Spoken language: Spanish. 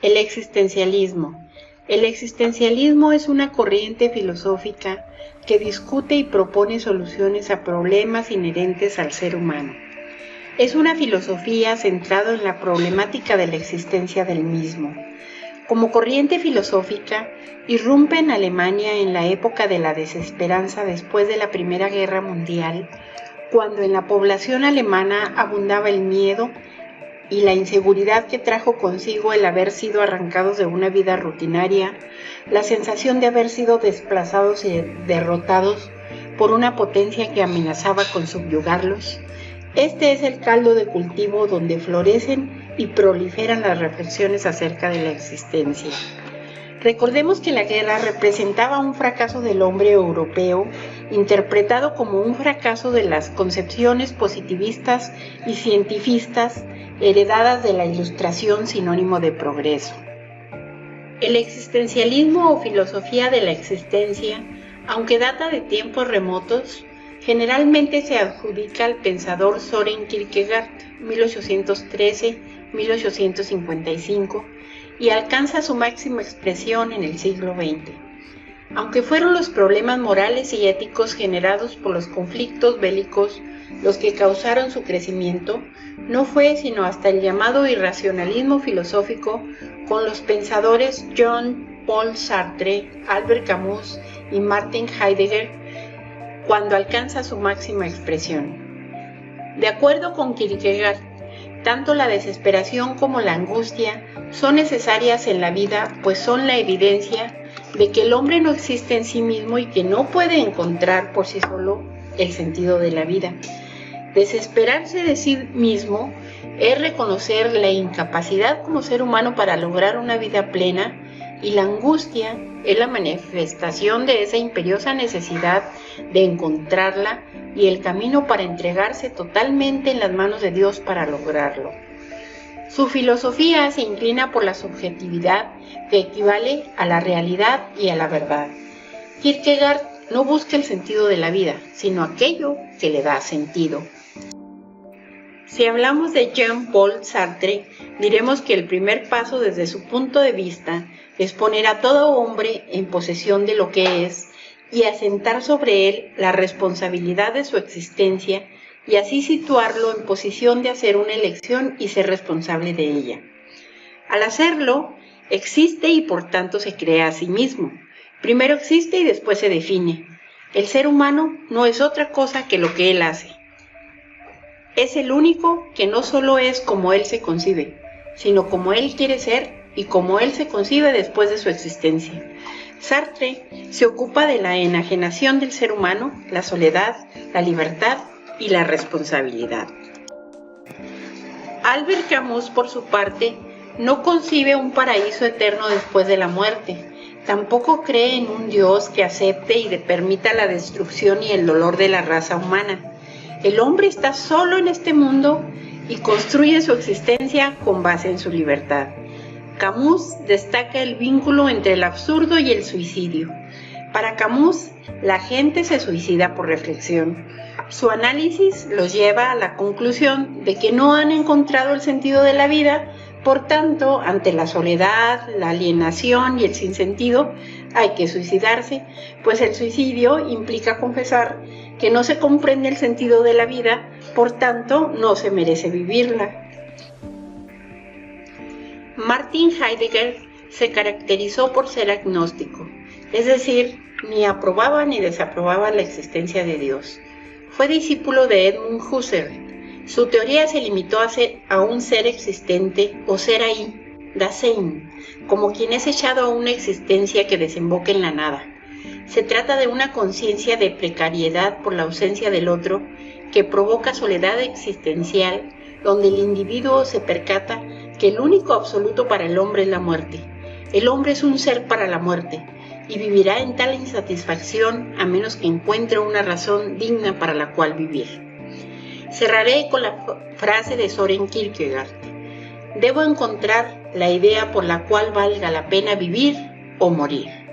El existencialismo. El existencialismo es una corriente filosófica que discute y propone soluciones a problemas inherentes al ser humano. Es una filosofía centrada en la problemática de la existencia del mismo. Como corriente filosófica, irrumpe en Alemania en la época de la desesperanza después de la Primera Guerra Mundial, cuando en la población alemana abundaba el miedo y la inseguridad que trajo consigo el haber sido arrancados de una vida rutinaria, la sensación de haber sido desplazados y derrotados por una potencia que amenazaba con subyugarlos. Este es el caldo de cultivo donde florecen y proliferan las reflexiones acerca de la existencia. Recordemos que la guerra representaba un fracaso del hombre europeo, interpretado como un fracaso de las concepciones positivistas y cientifistas heredadas de la Ilustración, sinónimo de progreso. El existencialismo o filosofía de la existencia, aunque data de tiempos remotos, generalmente se adjudica al pensador Søren Kierkegaard, 1813-1855, y alcanza su máxima expresión en el siglo XX. Aunque fueron los problemas morales y éticos generados por los conflictos bélicos los que causaron su crecimiento, no fue sino hasta el llamado irracionalismo filosófico con los pensadores Jean-Paul Sartre, Albert Camus y Martin Heidegger cuando alcanza su máxima expresión. De acuerdo con Kierkegaard, tanto la desesperación como la angustia son necesarias en la vida, pues son la evidencia de que el hombre no existe en sí mismo y que no puede encontrar por sí solo el sentido de la vida. Desesperarse de sí mismo es reconocer la incapacidad como ser humano para lograr una vida plena, y la angustia es la manifestación de esa imperiosa necesidad de encontrarla y el camino para entregarse totalmente en las manos de Dios para lograrlo. Su filosofía se inclina por la subjetividad que equivale a la realidad y a la verdad. Kierkegaard no busca el sentido de la vida, sino aquello que le da sentido. Si hablamos de Jean-Paul Sartre, diremos que el primer paso desde su punto de vista es poner a todo hombre en posesión de lo que es y asentar sobre él la responsabilidad de su existencia y así situarlo en posición de hacer una elección y ser responsable de ella. Al hacerlo, existe y por tanto se crea a sí mismo. Primero existe y después se define. El ser humano no es otra cosa que lo que él hace. Es el único que no solo es como él se concibe, sino como él quiere ser y como él se concibe después de su existencia. Sartre se ocupa de la enajenación del ser humano, la soledad, la libertad y la responsabilidad. Albert Camus, por su parte, no concibe un paraíso eterno después de la muerte. Tampoco cree en un Dios que acepte y permita la destrucción y el dolor de la raza humana. El hombre está solo en este mundo y construye su existencia con base en su libertad. Camus destaca el vínculo entre el absurdo y el suicidio. Para Camus, la gente se suicida por reflexión. Su análisis los lleva a la conclusión de que no han encontrado el sentido de la vida, por tanto, ante la soledad, la alienación y el sinsentido, hay que suicidarse, pues el suicidio implica confesar que no se comprende el sentido de la vida, por tanto, no se merece vivirla. Martin Heidegger se caracterizó por ser agnóstico, es decir, ni aprobaba ni desaprobaba la existencia de Dios. Fue discípulo de Edmund Husserl. Su teoría se limitó a un ser existente o ser ahí, Dasein, como quien es echado a una existencia que desemboca en la nada. Se trata de una conciencia de precariedad por la ausencia del otro que provoca soledad existencial, donde el individuo se percata que el único absoluto para el hombre es la muerte. El hombre es un ser para la muerte y vivirá en tal insatisfacción a menos que encuentre una razón digna para la cual vivir. Cerraré con la frase de Søren Kierkegaard: debo encontrar la idea por la cual valga la pena vivir o morir.